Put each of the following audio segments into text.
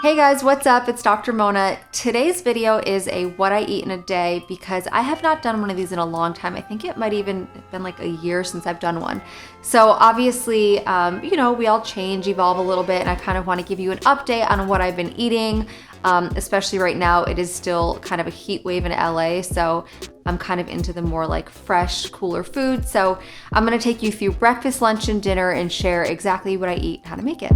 Hey guys, what's up? It's Dr. Mona. Today's video is a what I eat in a day because I have not done one of these in a long time. I think it might even been like a year since I've done one. So obviously, we all change, evolve a little bit, and I kind of want to give you an update on what I've been eating. Especially right now, it is still kind of a heat wave in LA, so I'm kind of into the more like fresh, cooler food. So I'm gonna take you through breakfast, lunch, and dinner and share exactly what I eat, how to make it.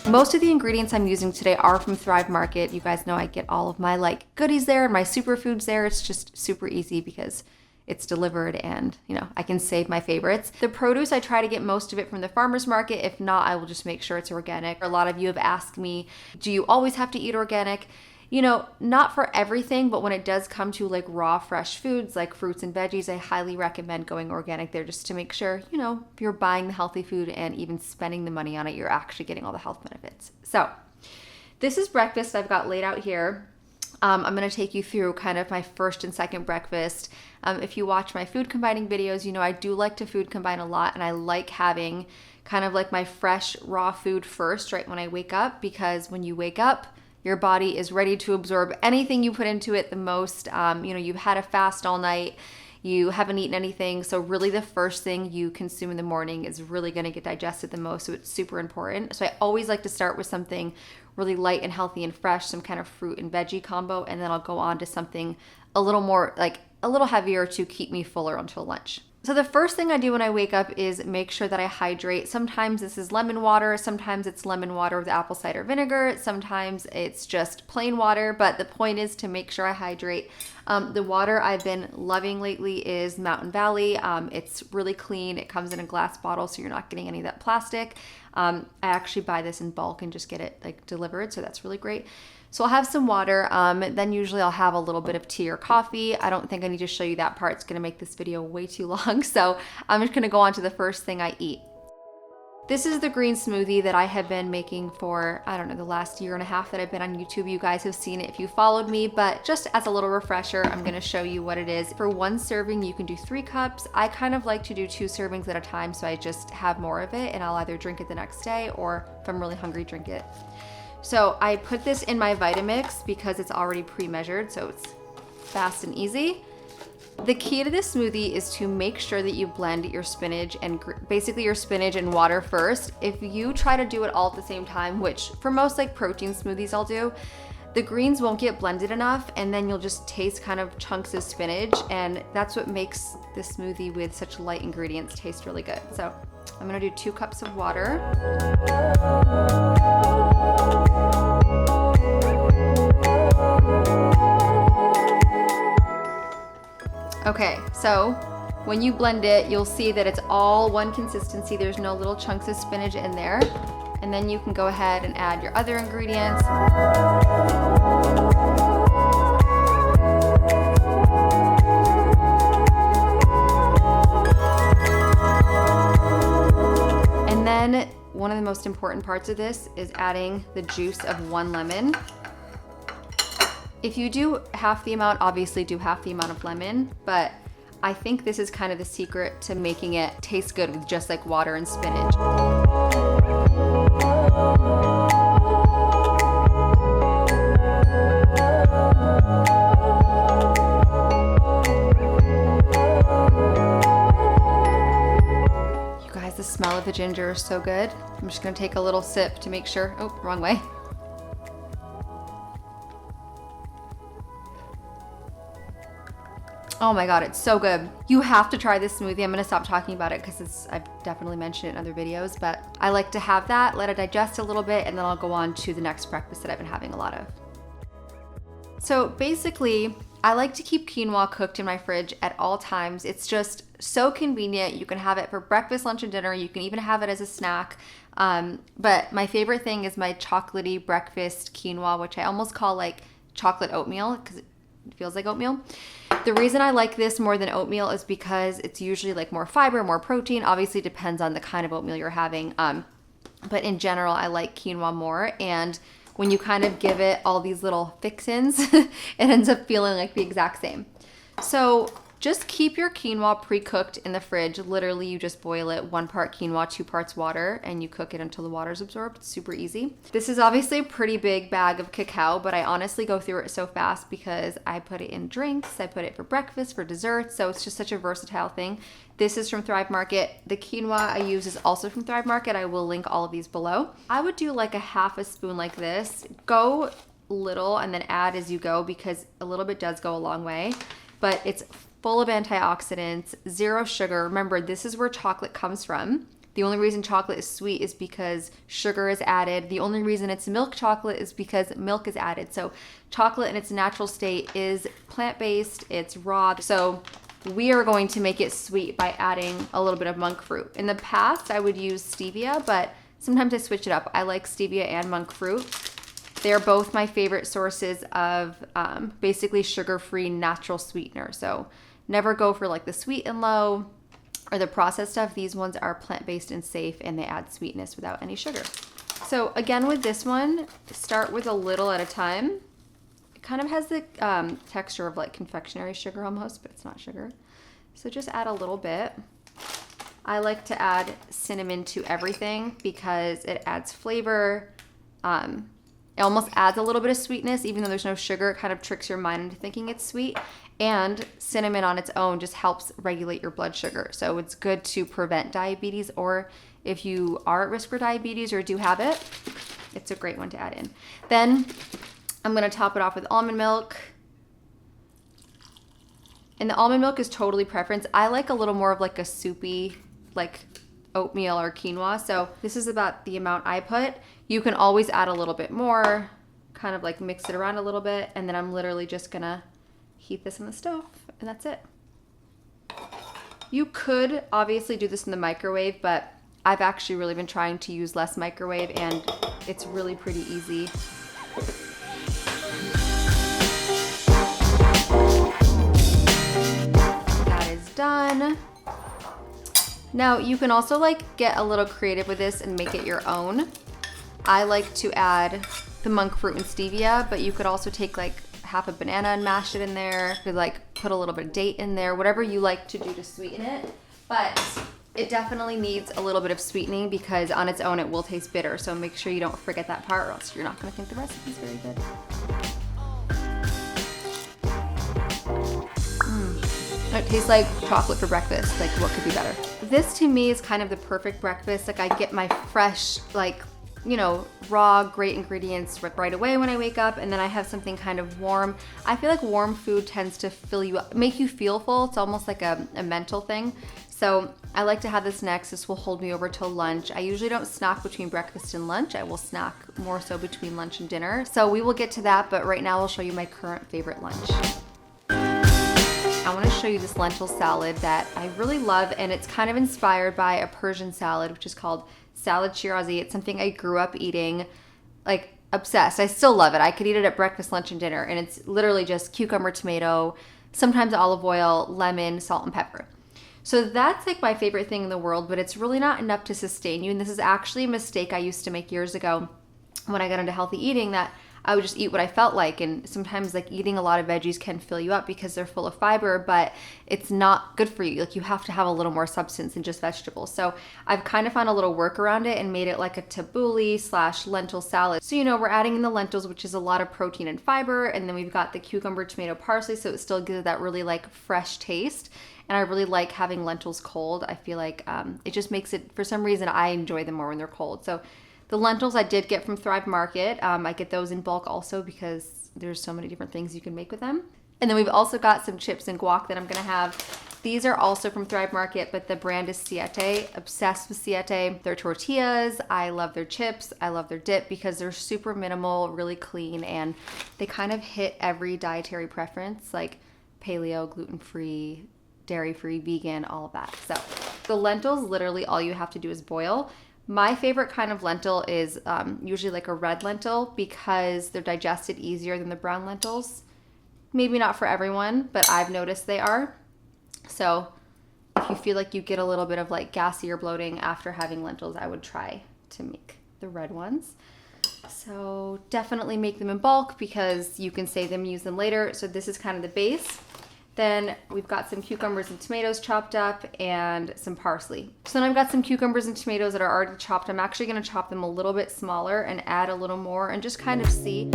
Most of the ingredients I'm using today are from Thrive Market. You guys know I get all of my like goodies there and my superfoods there. It's just super easy because it's delivered and I can save my favorites. The produce, I try to get most of it from the farmer's market. If not, I will just make sure it's organic. A lot of you have asked me, do you always have to eat organic? Not for everything, but when it does come to like raw, fresh foods like fruits and veggies, I highly recommend going organic there just to make sure, if you're buying the healthy food and even spending the money on it, you're actually getting all the health benefits. So this is breakfast I've got laid out here. I'm going to take you through kind of my first and second breakfast. If you watch my food combining videos, I do like to food combine a lot, and I like having kind of like my fresh raw food first right when I wake up, because when you wake up, your body is ready to absorb anything you put into it the most. You've had a fast all night, you haven't eaten anything, so really the first thing you consume in the morning is really going to get digested the most, so it's super important. So I always like to start with something really light and healthy and fresh, some kind of fruit and veggie combo, and then I'll go on to something a little more, like a little heavier to keep me fuller until lunch. So the first thing I do when I wake up is make sure that I hydrate. Sometimes this is lemon water, sometimes it's lemon water with apple cider vinegar, sometimes it's just plain water, but the point is to make sure I hydrate. The water I've been loving lately is Mountain Valley. It's really clean. It comes in a glass bottle, so you're not getting any of that plastic. I actually buy this in bulk and just get it like delivered, so that's really great. So I'll have some water, then usually I'll have a little bit of tea or coffee. I don't think I need to show you that part. It's gonna make this video way too long, so I'm just gonna go on to the first thing I eat. This is the green smoothie that I have been making for, I don't know, the last year and a half that I've been on YouTube. You guys have seen it if you followed me, but just as a little refresher, I'm gonna show you what it is. For one serving, you can do 3 cups. I kind of like to do 2 servings at a time, so I just have more of it and I'll either drink it the next day or if I'm really hungry, drink it. So I put this in my Vitamix because it's already pre-measured, so it's fast and easy. The key to this smoothie is to make sure that you blend your spinach and basically your spinach and water first. If you try to do it all at the same time, which for most like protein smoothies I'll do, the greens won't get blended enough and then you'll just taste kind of chunks of spinach, and that's what makes this smoothie with such light ingredients taste really good. So I'm gonna do 2 cups of water. Okay, so when you blend it, you'll see that it's all one consistency. There's no little chunks of spinach in there. And then you can go ahead and add your other ingredients. And then one of the most important parts of this is adding the juice of 1 lemon. If you do half the amount, obviously do half the amount of lemon, but I think this is kind of the secret to making it taste good with just like water and spinach. You guys, the smell of the ginger is so good. I'm just gonna take a little sip to make sure. Oh, wrong way. Oh my God, it's so good. You have to try this smoothie. I'm gonna stop talking about it because I've definitely mentioned it in other videos, but I like to have that, let it digest a little bit, and then I'll go on to the next breakfast that I've been having a lot of. So basically, I like to keep quinoa cooked in my fridge at all times. It's just so convenient. You can have it for breakfast, lunch, and dinner. You can even have it as a snack. But my favorite thing is my chocolatey breakfast quinoa, which I almost call like chocolate oatmeal because it feels like oatmeal. The reason I like this more than oatmeal is because it's usually like more fiber, more protein. Obviously depends on the kind of oatmeal you're having. But in general, I like quinoa more. And when you kind of give it all these little fixins, it ends up feeling like the exact same. So Just keep your quinoa pre-cooked in the fridge. Literally, you just boil it 1 part quinoa, 2 parts water, and you cook it until the water's absorbed. It's super easy. This is obviously a pretty big bag of cacao, but I honestly go through it so fast because I put it in drinks, I put it for breakfast, for dessert, so it's just such a versatile thing. This is from Thrive Market. The quinoa I use is also from Thrive Market. I will link all of these below. I would do like a half a spoon like this. Go little and then add as you go because a little bit does go a long way, but it's full of antioxidants, 0 sugar. Remember, this is where chocolate comes from. The only reason chocolate is sweet is because sugar is added. The only reason it's milk chocolate is because milk is added. So chocolate in its natural state is plant-based, it's raw. So we are going to make it sweet by adding a little bit of monk fruit. In the past, I would use stevia, but sometimes I switch it up. I like stevia and monk fruit. They're both my favorite sources of basically sugar-free natural sweetener. So never go for like the sweet and low or the processed stuff. These ones are plant-based and safe, and they add sweetness without any sugar. So again, with this one, start with a little at a time. It kind of has the texture of like confectionery sugar almost, but it's not sugar. So just add a little bit. I like to add cinnamon to everything because it adds flavor. It almost adds a little bit of sweetness, even though there's no sugar. It kind of tricks your mind into thinking it's sweet. And cinnamon on its own just helps regulate your blood sugar. So it's good to prevent diabetes, or if you are at risk for diabetes or do have it, it's a great one to add in. Then I'm gonna top it off with almond milk. And the almond milk is totally preference. I like a little more of like a soupy, like oatmeal or quinoa. So this is about the amount I put. You can always add a little bit more, kind of like mix it around a little bit. And then I'm literally just gonna heat this on the stove, and that's it. You could obviously do this in the microwave, but I've actually really been trying to use less microwave, and it's really pretty easy. That is done. Now you can also like get a little creative with this and make it your own. I like to add the monk fruit and stevia, but you could also take like half a banana and mash it in there. You could like put a little bit of date in there, whatever you like to do to sweeten it. But it definitely needs a little bit of sweetening because on its own it will taste bitter. So make sure you don't forget that part, or else you're not gonna think the recipe's very good. It tastes like chocolate for breakfast. Like, what could be better? This to me is kind of the perfect breakfast. Like, I get my fresh, like, you know, raw, great ingredients right away when I wake up, and then I have something kind of warm. I feel like warm food tends to fill you up, make you feel full. It's almost like a mental thing. So I like to have this next. This will hold me over till lunch. I usually don't snack between breakfast and lunch. I will snack more so between lunch and dinner. So we will get to that, but right now I'll show you my current favorite lunch. I want to show you this lentil salad that I really love, and it's kind of inspired by a Persian salad, which is called Salad Shirazi. It's something I grew up eating, like obsessed. I still love it. I could eat it at breakfast, lunch, and dinner, and it's literally just cucumber, tomato, sometimes olive oil, lemon, salt, and pepper. So that's like my favorite thing in the world, but it's really not enough to sustain you. And this is actually a mistake I used to make years ago when I got into healthy eating, that I would just eat what I felt like. And sometimes like eating a lot of veggies can fill you up because they're full of fiber, but it's not good for you. Like, you have to have a little more substance than just vegetables. So I've kind of found a little work around it and made it like a tabbouleh / lentil salad. So, you know, we're adding in the lentils, which is a lot of protein and fiber. And then we've got the cucumber, tomato, parsley. So it still gives it that really like fresh taste. And I really like having lentils cold. I feel like it just makes it, for some reason, I enjoy them more when they're cold. So the lentils I did get from Thrive Market. I get those in bulk also because there's so many different things you can make with them. And then we've also got some chips and guac that I'm gonna have. These are also from Thrive Market, but the brand is Siete. Obsessed with Siete. Their tortillas, I love their chips, I love their dip because they're super minimal, really clean, and they kind of hit every dietary preference, like paleo, gluten-free, dairy-free, vegan, all of that. So the lentils, literally all you have to do is boil. My favorite kind of lentil is usually like a red lentil because they're digested easier than the brown lentils. Maybe not for everyone, but I've noticed they are. So if you feel like you get a little bit of like gassy or bloating after having lentils, I would try to make the red ones. So definitely make them in bulk because you can save them, use them later. So this is kind of the base. Then we've got some cucumbers and tomatoes chopped up and some parsley. So then I've got some cucumbers and tomatoes that are already chopped. I'm actually gonna chop them a little bit smaller and add a little more and just kind of see.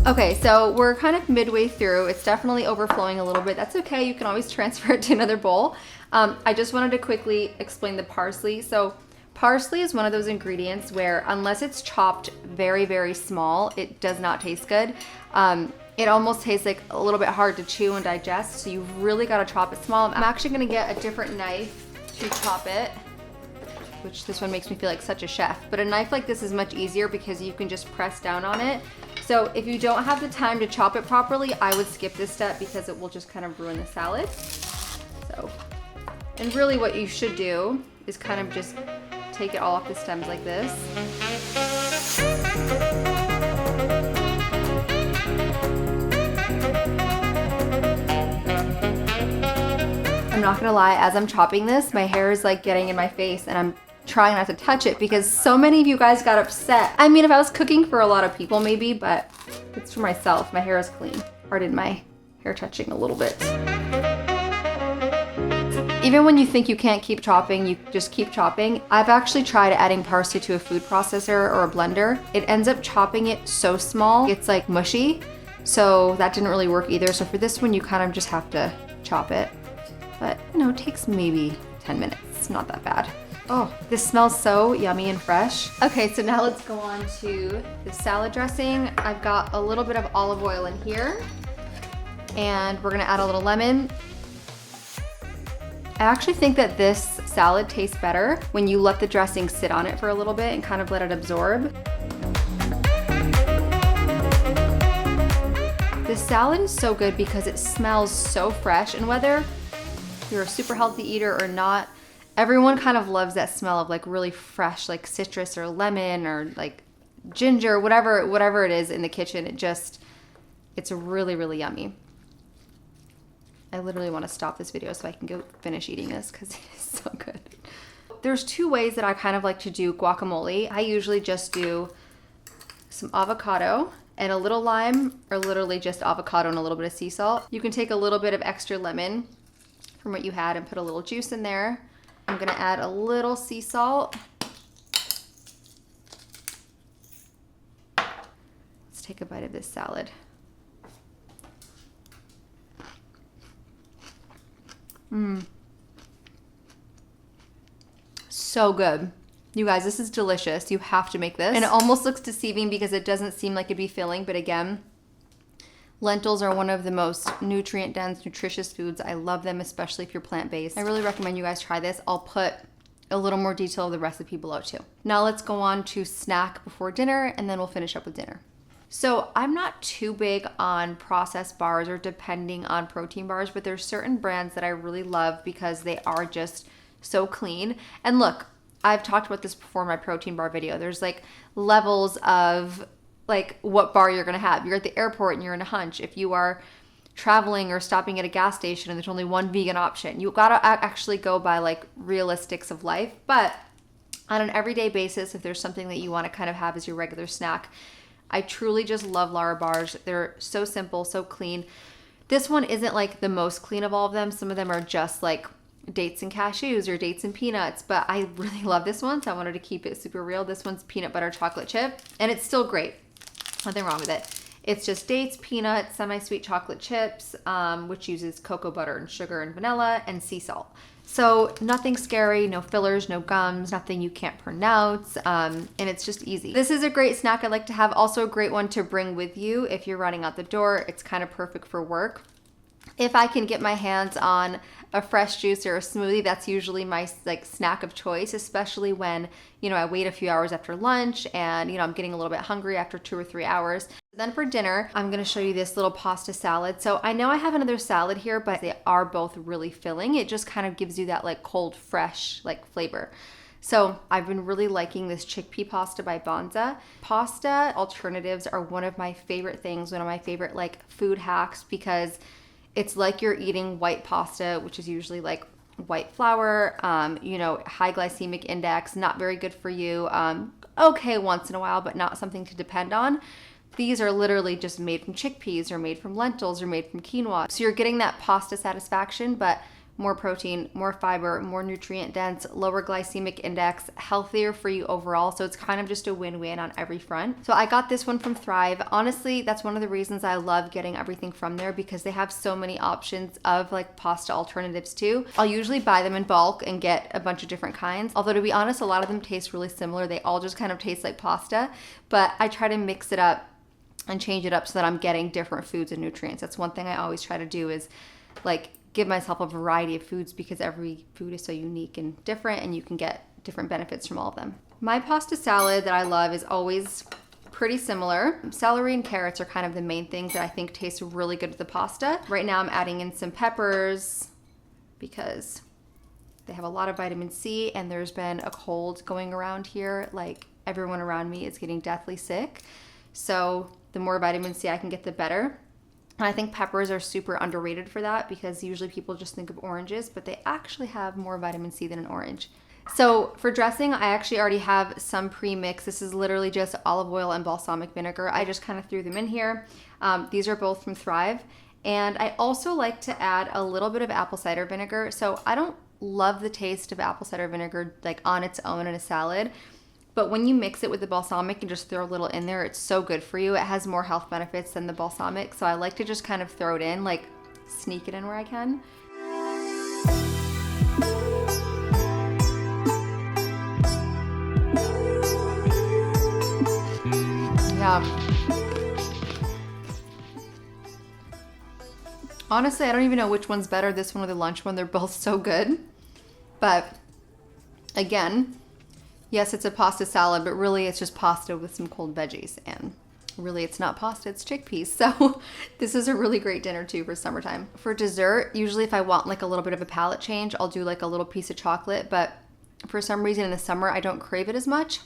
Okay, so we're kind of midway through. It's definitely overflowing a little bit. That's okay, you can always transfer it to another bowl. I just wanted to quickly explain the parsley. So parsley is one of those ingredients where unless it's chopped very, very small, it does not taste good. It almost tastes like a little bit hard to chew and digest, so you've really gotta chop it small. I'm actually gonna get a different knife to chop it, which this one makes me feel like such a chef. But a knife like this is much easier because you can just press down on it. So if you don't have the time to chop it properly, I would skip this step because it will just kind of ruin the salad. So, and really what you should do is kind of just take it all off the stems like this. I'm not gonna lie, as I'm chopping this, my hair is like getting in my face and I'm trying not to touch it because so many of you guys got upset. I mean, if I was cooking for a lot of people maybe, but it's for myself. My hair is clean. Pardon my hair touching a little bit. Even when you think you can't keep chopping, you just keep chopping. I've actually tried adding parsley to a food processor or a blender. It ends up chopping it so small, it's like mushy. So that didn't really work either. So for this one, you kind of just have to chop it. But you know, it takes maybe 10 minutes. It's not that bad. Oh, this smells so yummy and fresh. Okay, so now let's go on to the salad dressing. I've got a little bit of olive oil in here, and we're gonna add a little lemon. I actually think that this salad tastes better when you let the dressing sit on it for a little bit and kind of let it absorb. This salad is so good because it smells so fresh, and whether you're a super healthy eater or not, everyone kind of loves that smell of like really fresh, like citrus or lemon or like ginger, whatever it is in the kitchen. It's really, really yummy. I literally want to stop this video so I can go finish eating this because it is so good. There's two ways that I kind of like to do guacamole. I usually just do some avocado and a little lime, or literally just avocado and a little bit of sea salt. You can take a little bit of extra lemon from what you had and put a little juice in there. I'm gonna add a little sea salt. Let's take a bite of this salad. So good. You guys, this is delicious. You have to make this. And it almost looks deceiving because it doesn't seem like it'd be filling, but again, lentils are one of the most nutrient-dense, nutritious foods. I love them, especially if you're plant-based. I really recommend you guys try this. I'll put a little more detail of the recipe below too. Now let's go on to snack before dinner, and then we'll finish up with dinner. So I'm not too big on processed bars or depending on protein bars, but there's certain brands that I really love because they are just so clean. And look, I've talked about this before in my protein bar video. There's like levels of like what bar you're gonna have. You're at the airport and you're in a hunch. If you are traveling or stopping at a gas station and there's only one vegan option, you gotta actually go by like realistics of life. But on an everyday basis, if there's something that you wanna kind of have as your regular snack, I truly just love Lara bars. They're so simple, so clean. This one isn't like the most clean of all of them. Some of them are just like dates and cashews or dates and peanuts, but I really love this one, so I wanted to keep it super real. This one's peanut butter chocolate chip, and it's still great. Nothing wrong with it. It's just dates, peanuts, semi-sweet chocolate chips, which uses cocoa butter and sugar and vanilla and sea salt. So nothing scary, no fillers, no gums, nothing you can't pronounce, and it's just easy. This is a great snack I like to have. Also a great one to bring with you if you're running out the door. It's kind of perfect for work. If I can get my hands on a fresh juice or a smoothie, that's usually my like snack of choice, especially when, you know, I wait a few hours after lunch and, you know, I'm getting a little bit hungry after 2 or 3 hours. Then for dinner, I'm gonna show you this little pasta salad. So I know I have another salad here, but they are both really filling. It just kind of gives you that like cold, fresh like flavor. So I've been really liking this chickpea pasta by Bonza. Pasta alternatives are one of my favorite things, one of my favorite like food hacks, because It's like you're eating white pasta, which is usually like white flour, you know, high glycemic index, not very good for you. Okay once in a while, but not something to depend on. These are literally just made from chickpeas or made from lentils or made from quinoa. So you're getting that pasta satisfaction, but more protein, more fiber, more nutrient dense, lower glycemic index, healthier for you overall. So it's kind of just a win-win on every front. So I got this one from Thrive. Honestly, that's one of the reasons I love getting everything from there, because they have so many options of like pasta alternatives too. I'll usually buy them in bulk and get a bunch of different kinds. Although to be honest, a lot of them taste really similar. They all just kind of taste like pasta, but I try to mix it up and change it up so that I'm getting different foods and nutrients. That's one thing I always try to do, is like give myself a variety of foods, because every food is so unique and different and you can get different benefits from all of them. My pasta salad that I love is always pretty similar. Celery and carrots are kind of the main things that I think taste really good with the pasta. Right now I'm adding in some peppers because they have a lot of vitamin C, and there's been a cold going around here. Like everyone around me is getting deathly sick. So the more vitamin C I can get, the better. And I think peppers are super underrated for that, because usually people just think of oranges, but they actually have more vitamin C than an orange. So for dressing, I actually already have some pre-mix. This is literally just olive oil and balsamic vinegar. I just kind of threw them in here. These are both from Thrive. And I also like to add a little bit of apple cider vinegar. So I don't love the taste of apple cider vinegar like on its own in a salad, but when you mix it with the balsamic and just throw a little in there, it's so good for you. It has more health benefits than the balsamic. So I like to just kind of throw it in, like sneak it in where I can. Yeah. Honestly, I don't even know which one's better, this one or the lunch one. They're both so good. But again, yes, it's a pasta salad, but really it's just pasta with some cold veggies. And really it's not pasta, it's chickpeas. So this is a really great dinner too for summertime. For dessert, usually if I want like a little bit of a palate change, I'll do like a little piece of chocolate. But for some reason in the summer, I don't crave it as much.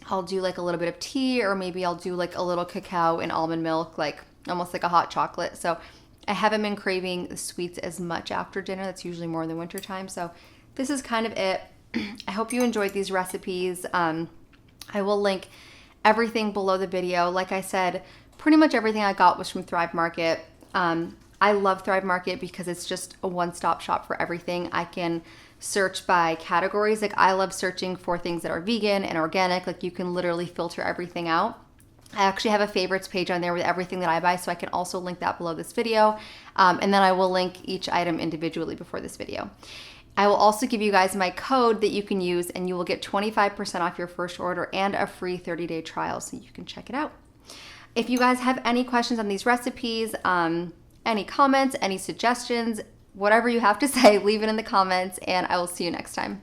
I'll do like a little bit of tea, or maybe I'll do like a little cacao and almond milk, like almost like a hot chocolate. So I haven't been craving the sweets as much after dinner. That's usually more in the winter time. So this is kind of it. I hope you enjoyed these recipes. I will link everything below the video. Like I said, pretty much everything I got was from Thrive Market. I love Thrive Market because it's just a one-stop shop for everything. I can search by categories. Like I love searching for things that are vegan and organic. Like you can literally filter everything out. I actually have a favorites page on there with everything that I buy, so I can also link that below this video. And then I will link each item individually before this video. I will also give you guys my code that you can use, and you will get 25% off your first order and a free 30-day trial, so you can check it out. If you guys have any questions on these recipes, any comments, any suggestions, whatever you have to say, leave it in the comments, and I will see you next time.